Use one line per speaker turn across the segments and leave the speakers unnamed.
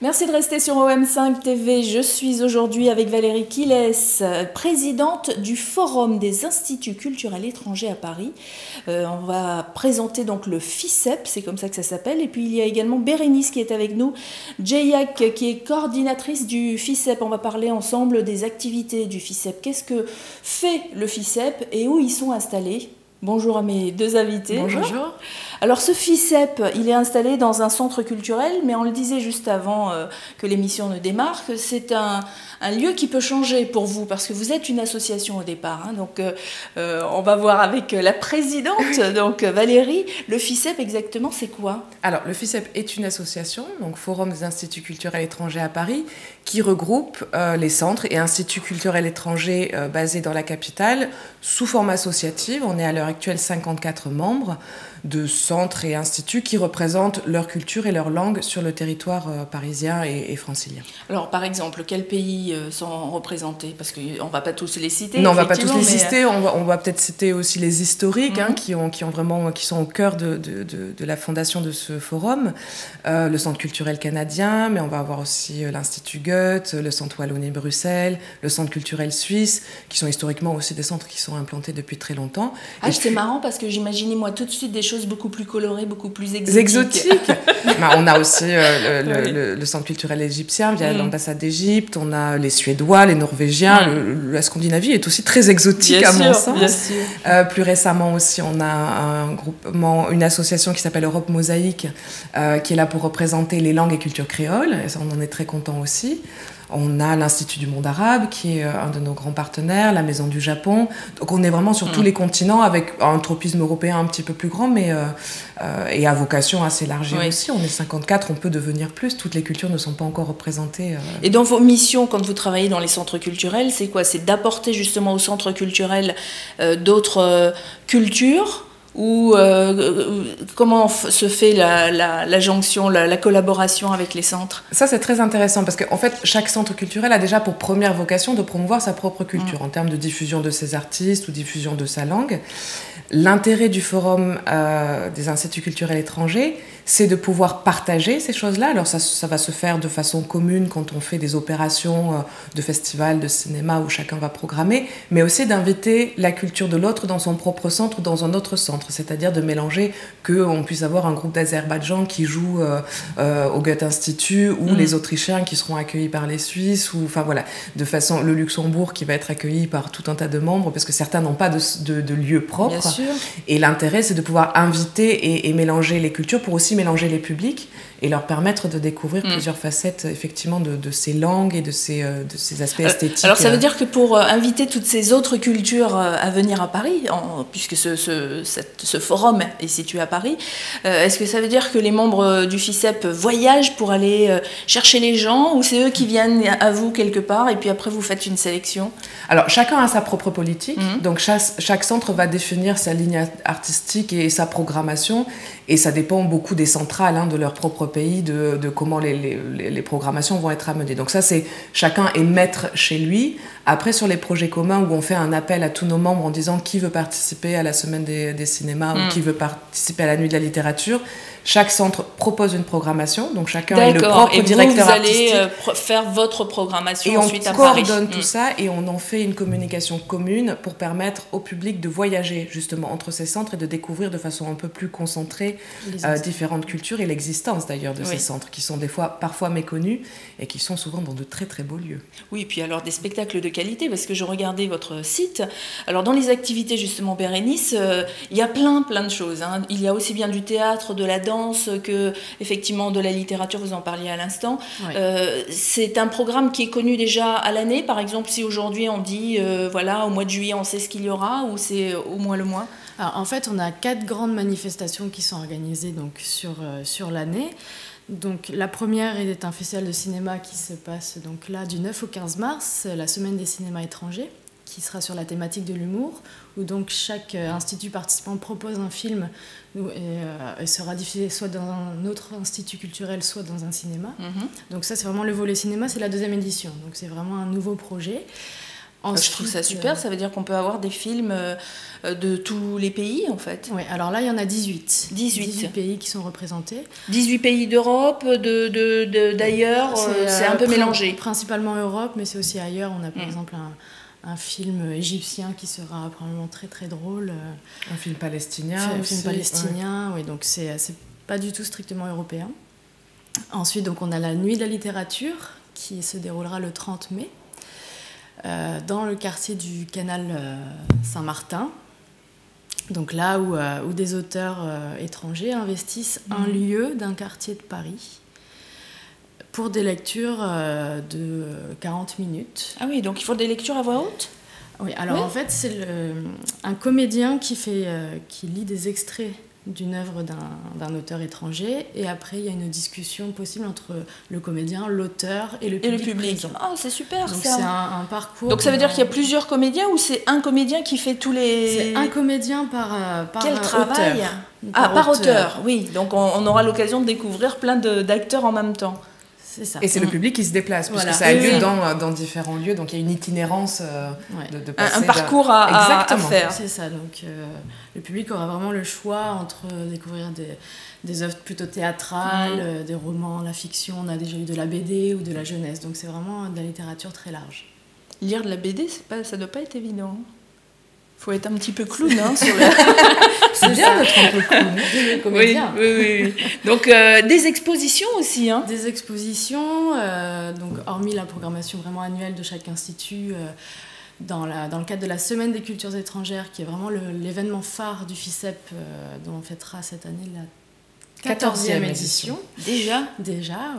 Merci de rester sur OM5 TV. Je suis aujourd'hui avec Valérie Quiles, présidente du Forum des Instituts culturels étrangers à Paris. On va présenter donc le FICEP, c'est comme ça que ça s'appelle. Et puis il y a également Bérénice qui est avec nous, Jayak qui est coordinatrice du FICEP. On va parler ensemble des activités du FICEP. Qu'est-ce que fait le FICEP et où ils sont installés? Bonjour à mes deux invités.
Bonjour.
Alors ce FICEP, il est installé dans un centre culturel, mais on le disait juste avant que l'émission ne démarre, que c'est un lieu qui peut changer pour vous, parce que vous êtes une association au départ. Donc on va voir avec la présidente, donc Valérie, le FICEP exactement c'est quoi?
Alors le FICEP est une association, donc Forum des Instituts culturels étrangers à Paris, qui regroupe les centres et instituts culturels étrangers basés dans la capitale sous forme associative. On est à l'heure actuelle 54 membres de centres et instituts qui représentent leur culture et leur langue sur le territoire parisien et francilien.
Alors par exemple, quels pays sont représentés? Parce qu'on ne va pas tous les citer.
Non, on ne va pas tous les citer, on va peut-être citer aussi les historiques qui sont au cœur de la fondation de ce forum. Le Centre culturel canadien, mais on va avoir aussi l'Institut Goethe, le Centre Wallonie-Bruxelles, le Centre culturel suisse, qui sont historiquement aussi des centres qui sont implantés depuis très longtemps.
Ah, c'est marrant parce que j'imaginais moi tout de suite des choses beaucoup plus colorées, beaucoup plus exotiques.
On a aussi le centre culturel égyptien via l'ambassade d'Égypte, on a les Suédois, les Norvégiens, la Scandinavie est aussi très exotique à mon sens.
Bien sûr.
Plus récemment aussi, on a un groupement, une association qui s'appelle Europe Mosaïque, qui est là pour représenter les langues et cultures créoles, et ça on en est très content aussi. On a l'Institut du monde arabe, qui est un de nos grands partenaires, la Maison du Japon. Donc on est vraiment sur tous les continents, avec un tropisme européen un petit peu plus grand, mais et à vocation assez élargie aussi. On est 54, on peut devenir plus. Toutes les cultures ne sont pas encore représentées.
Et dans vos missions, quand vous travaillez dans les centres culturels, c'est quoi? C'est d'apporter justement aux centres culturels d'autres cultures? Ou comment se fait la jonction, la collaboration avec les centres?
Ça, c'est très intéressant parce qu'en fait, chaque centre culturel a déjà pour première vocation de promouvoir sa propre culture en termes de diffusion de ses artistes ou diffusion de sa langue. L'intérêt du Forum des instituts culturels étrangers, c'est de pouvoir partager ces choses-là. Alors ça va se faire de façon commune quand on fait des opérations de festivals, de cinéma où chacun va programmer, mais aussi d'inviter la culture de l'autre dans son propre centre ou dans un autre centre, c'est-à-dire de mélanger qu'on puisse avoir un groupe d'Azerbaïdjan qui joue au Goethe Institut ou les Autrichiens qui seront accueillis par les Suisses, ou enfin voilà, de façon le Luxembourg qui va être accueilli par tout un tas de membres parce que certains n'ont pas de lieu propre.
Bien sûr.
Et l'intérêt, c'est de pouvoir inviter et mélanger les cultures pour aussi mélanger les publics et leur permettre de découvrir plusieurs facettes effectivement de ces langues et de ces aspects esthétiques.
Alors ça veut dire que pour inviter toutes ces autres cultures à venir à Paris, puisque ce forum est situé à Paris, est-ce que ça veut dire que les membres du FICEP voyagent pour aller chercher les gens, ou c'est eux qui viennent à vous quelque part et puis après vous faites une sélection?
Alors chacun a sa propre politique, donc chaque centre va définir sa ligne artistique et sa programmation, et ça dépend beaucoup des centrales, de leur propre pays, de comment les programmations vont être amenées. Donc ça, c'est chacun est maître chez lui. Après, sur les projets communs où on fait un appel à tous nos membres en disant qui veut participer à la semaine des cinémas ou qui veut participer à la nuit de la littérature, chaque centre propose une programmation, donc chacun est le propre directeur artistique.
Vous allez faire votre programmation
et
ensuite à Paris.
Et on coordonne tout ça et on en fait une communication commune pour permettre au public de voyager justement entre ces centres et de découvrir de façon un peu plus concentrée différentes cultures et l'existence d'ailleurs de ces centres qui sont des fois parfois méconnus et qui sont souvent dans de très très beaux lieux.
Oui, et puis alors des spectacles de qualité, parce que je regardais votre site. Alors dans les activités justement Bérénice, il y a plein de choses. Il y a aussi bien du théâtre, de la danse, que effectivement de la littérature, vous en parliez à l'instant. C'est un programme qui est connu déjà à l'année. Par exemple, si aujourd'hui on dit voilà, au mois de juillet on sait ce qu'il y aura, ou c'est au moins le mois?
Alors, en fait, on a 4 grandes manifestations qui sont organisées donc, sur l'année. Donc, la première est un festival de cinéma qui se passe donc, là du 9 au 15 mars, la semaine des cinémas étrangers, qui sera sur la thématique de l'humour, où donc chaque institut participant propose un film et sera diffusé soit dans un autre institut culturel, soit dans un cinéma. Donc ça, c'est vraiment le volet cinéma, c'est la 2e édition. Donc c'est vraiment un nouveau projet.
Je trouve ça super, ça veut dire qu'on peut avoir des films de tous les pays en fait.
Oui, alors là il y en a 18.
18
pays qui sont représentés.
18 pays d'Europe, d'ailleurs, c'est un peu mélangé.
Principalement Europe, mais c'est aussi ailleurs. On a par exemple un film égyptien qui sera probablement très très drôle.
Un film palestinien
Un
aussi.
film palestinien, oui, donc c'est pas du tout strictement européen. Ensuite, donc, on a la Nuit de la littérature qui se déroulera le 30 mai dans le quartier du canal Saint-Martin. Donc là où des auteurs étrangers investissent un lieu d'un quartier de Paris pour des lectures de 40 minutes.
Ah oui, donc il faut des lectures à voix haute ?
Oui, alors en fait, c'est un comédien qui lit des extraits d'une œuvre d'un auteur étranger, et après il y a une discussion possible entre le comédien, l'auteur et le public.
Ah, c'est super.
Donc c'est un parcours.
Donc ça veut dire qu'il y a plusieurs comédiens ou c'est un comédien qui fait tous les...
C'est un comédien par
Quel travail
auteur.
Par auteur, oui. Donc on aura l'occasion de découvrir plein d'acteurs en même temps.
C'est ça.
Et c'est le public qui se déplace, puisque ça a lieu dans différents lieux, donc il y a une itinérance de passer...
Un parcours à faire.
C'est ça, donc le public aura vraiment le choix entre découvrir des œuvres plutôt théâtrales, des romans, la fiction, on a déjà eu de la BD ou de la jeunesse, donc c'est vraiment de la littérature très large.
Lire de la BD, ça doit pas être évident. Faut être un petit peu clown, hein,
C'est bien d'être un peu clown,
comédien.
Oui. Donc des expositions aussi, hein.
Des expositions, donc hormis la programmation vraiment annuelle de chaque institut, dans le cadre de la Semaine des cultures étrangères, qui est vraiment l'événement phare du FICEP, dont on fêtera cette année la 14e édition.
Déjà,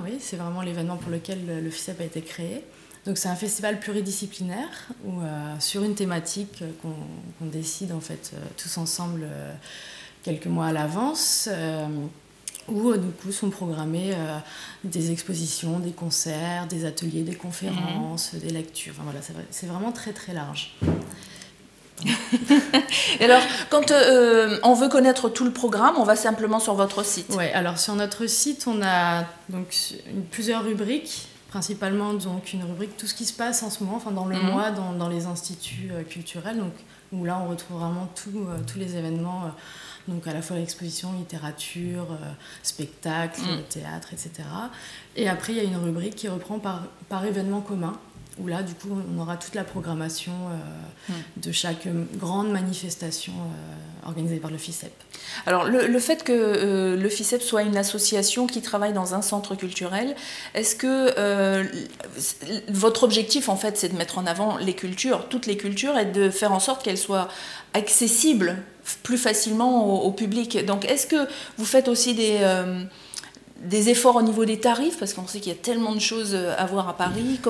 oui, c'est vraiment l'événement pour lequel le FICEP a été créé. Donc c'est un festival pluridisciplinaire où, sur une thématique qu'on décide en fait tous ensemble quelques mois à l'avance, où du coup sont programmées des expositions, des concerts, des ateliers, des conférences, des lectures. Enfin, voilà, c'est vraiment très très large.
Et alors, quand on veut connaître tout le programme, on va simplement sur votre site.
Oui, alors sur notre site, on a donc plusieurs rubriques. Principalement donc une rubrique tout ce qui se passe en ce moment, enfin dans le mois, dans les instituts culturels, donc où là on retrouve vraiment tous les événements, donc à la fois l'exposition, littérature, spectacle, théâtre, etc. Et après il y a une rubrique qui reprend par événement commun, où là du coup on aura toute la programmation de chaque grande manifestation organisée par le FICEP.
Alors le fait que le FICEP soit une association qui travaille dans un centre culturel, est-ce que votre objectif en fait c'est de mettre en avant les cultures, toutes les cultures, et de faire en sorte qu'elles soient accessibles plus facilement au public? Donc est-ce que vous faites aussi des efforts au niveau des tarifs, parce qu'on sait qu'il y a tellement de choses à voir à Paris.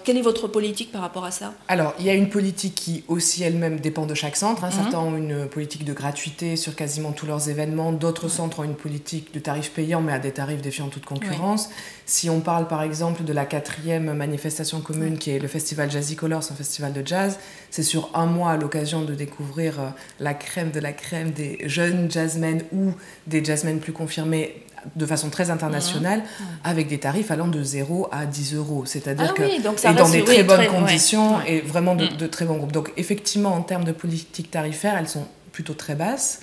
Quelle est votre politique par rapport à ça?
Alors, il y a une politique qui aussi elle-même dépend de chaque centre. Certains ont une politique de gratuité sur quasiment tous leurs événements. D'autres centres ont une politique de tarifs payants, mais à des tarifs défiant toute concurrence. Oui. Si on parle par exemple de la 4e manifestation commune, qui est le festival Jazzy Colors, un festival de jazz, c'est sur un mois à l'occasion de découvrir la crème de la crème des jeunes jazzmen ou des jazzmen plus confirmés, de façon très internationale, avec des tarifs allant de 0 à 10 €. C'est-à-dire et dans des très bonnes conditions, et vraiment de très bons groupes. Donc effectivement, en termes de politique tarifaire, elles sont plutôt très basses.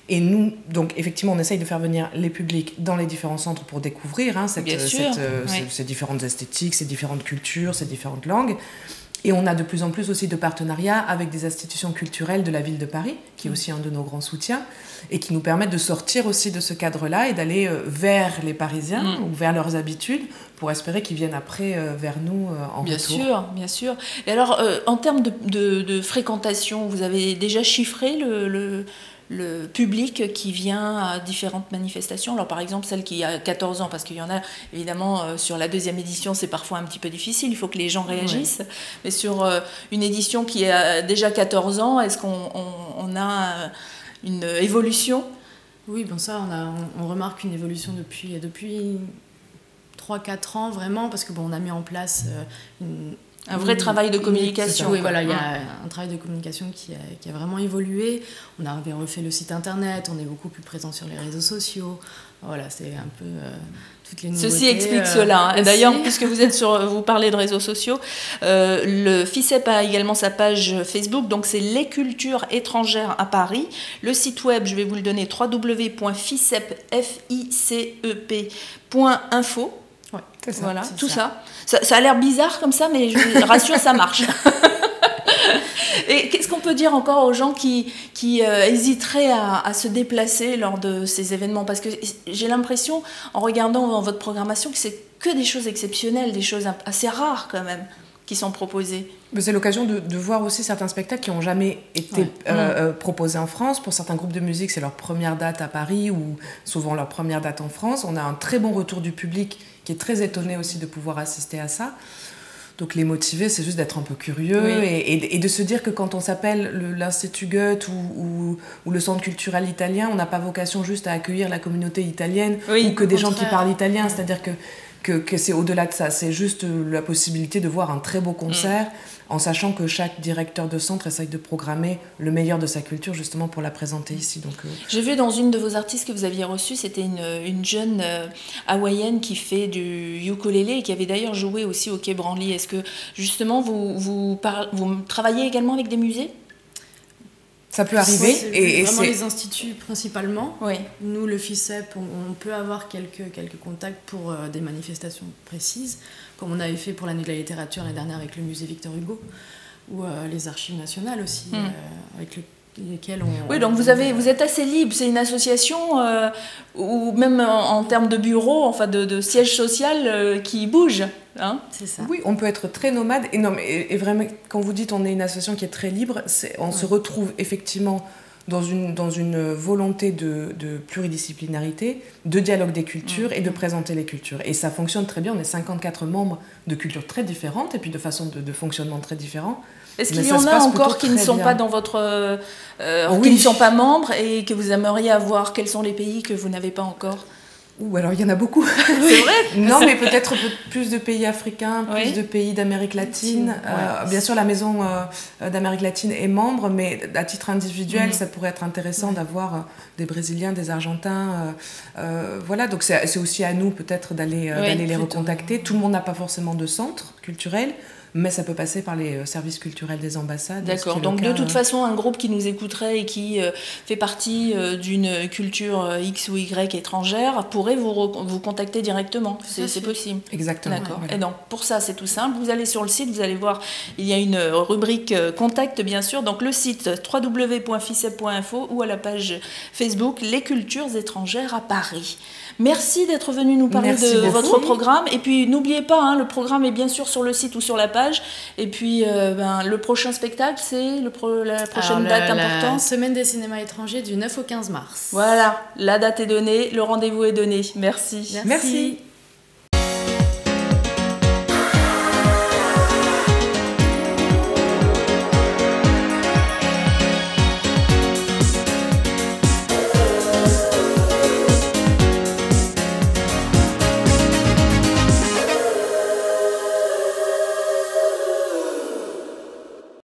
Et nous, donc effectivement, on essaye de faire venir les publics dans les différents centres pour découvrir ces différentes esthétiques, ces différentes cultures, ces différentes langues. Et on a de plus en plus aussi de partenariats avec des institutions culturelles de la ville de Paris, qui est aussi un de nos grands soutiens, et qui nous permettent de sortir aussi de ce cadre-là et d'aller vers les Parisiens ou vers leurs habitudes, pour espérer qu'ils viennent après vers nous en retour.
Bien sûr. Et alors, en termes de fréquentation, vous avez déjà chiffré le public qui vient à différentes manifestations? Alors par exemple celle qui a 14 ans, parce qu'il y en a évidemment sur la 2e édition, c'est parfois un petit peu difficile, il faut que les gens réagissent, mais sur une édition qui a déjà 14 ans, est-ce qu'on a une évolution?
Oui, bon ça on remarque une évolution depuis 3-4 ans vraiment, parce que on a mis en place
Un vrai travail de communication.
Oui, voilà, il y a un travail de communication qui a vraiment évolué. On avait refait le site internet, on est beaucoup plus présent sur les réseaux sociaux. Voilà, c'est un peu toutes les nouveautés.
Ceci explique cela. D'ailleurs, puisque vous parlez de réseaux sociaux, le FICEP a également sa page Facebook, donc c'est Les Cultures étrangères à Paris. Le site web, je vais vous le donner, www.ficep.info.
Ouais,
c'est ça. Voilà, c'est tout ça. Ça a l'air bizarre comme ça, mais je vous rassure, ça marche. Et qu'est-ce qu'on peut dire encore aux gens qui hésiteraient à se déplacer lors de ces événements? Parce que j'ai l'impression, en regardant votre programmation, que c'est que des choses exceptionnelles, des choses assez rares quand même, qui sont proposées.
C'est l'occasion de voir aussi certains spectacles qui n'ont jamais été proposés en France. Pour certains groupes de musique, c'est leur première date à Paris ou souvent leur première date en France. On a un très bon retour du public qui est très étonné aussi de pouvoir assister à ça. Donc les motiver, c'est juste d'être un peu curieux et de se dire que quand on s'appelle l'Institut Goethe ou le Centre culturel italien, on n'a pas vocation juste à accueillir la communauté italienne ou que des gens qui parlent italien. C'est-à-dire que c'est au-delà de ça. C'est juste la possibilité de voir un très beau concert en sachant que chaque directeur de centre essaye de programmer le meilleur de sa culture justement pour la présenter ici. Donc,
J'ai vu dans une de vos artistes que vous aviez reçue, c'était une jeune hawaïenne qui fait du ukulélé et qui avait d'ailleurs joué aussi au Quai Branly. Est-ce que justement vous travaillez également avec des musées ?
Ça peut arriver.
Et vraiment les instituts principalement.
Oui.
Nous, le FICEP, on peut avoir quelques contacts pour des manifestations précises, comme on avait fait pour l'année de la littérature l'année dernière avec le musée Victor Hugo, ou les archives nationales aussi, avec lesquelles on...
Oui, donc vous êtes assez libre. C'est une association ou même en termes de bureau, enfin de siège social qui bouge. Hein,
c'est ça.
Oui, on peut être très nomade. Et vraiment, quand vous dites on est une association qui est très libre, on se retrouve effectivement dans une volonté de pluridisciplinarité, de dialogue des cultures et de présenter les cultures. Et ça fonctionne très bien. On est 54 membres de cultures très différentes et puis de façons de fonctionnement très différents.
Est-ce qu'il y en a encore qui ne sont pas dans votre... qui ne sont pas membres et que vous aimeriez avoir? Quels sont les pays que vous n'avez pas encore?
Alors il y en a beaucoup.
C'est vrai.
Non, mais peut-être plus de pays africains, plus de pays d'Amérique latine. Bien sûr, la Maison d'Amérique latine est membre, mais à titre individuel, ça pourrait être intéressant d'avoir des Brésiliens, des Argentins. Voilà, donc c'est aussi à nous peut-être d'aller les recontacter. Tout le monde n'a pas forcément de centre culturel, mais ça peut passer par les services culturels des ambassades.
D'accord, donc de toute façon, un groupe qui nous écouterait et qui fait partie d'une culture X ou Y étrangère pourrait vous contacter directement, c'est possible.
Exactement.
D'accord, voilà. Et donc pour ça, c'est tout simple, vous allez sur le site, vous allez voir, il y a une rubrique contact bien sûr, donc le site www.ficep.info ou à la page Facebook Les Cultures étrangères à Paris. Merci d'être venu nous parler de votre programme. Et puis, n'oubliez pas, le programme est bien sûr sur le site ou sur la page. Et puis, le prochain spectacle, c'est la prochaine date importante.
La semaine des cinémas étrangers du 9 au 15 mars.
Voilà, la date est donnée, le rendez-vous est donné. Merci.
Merci.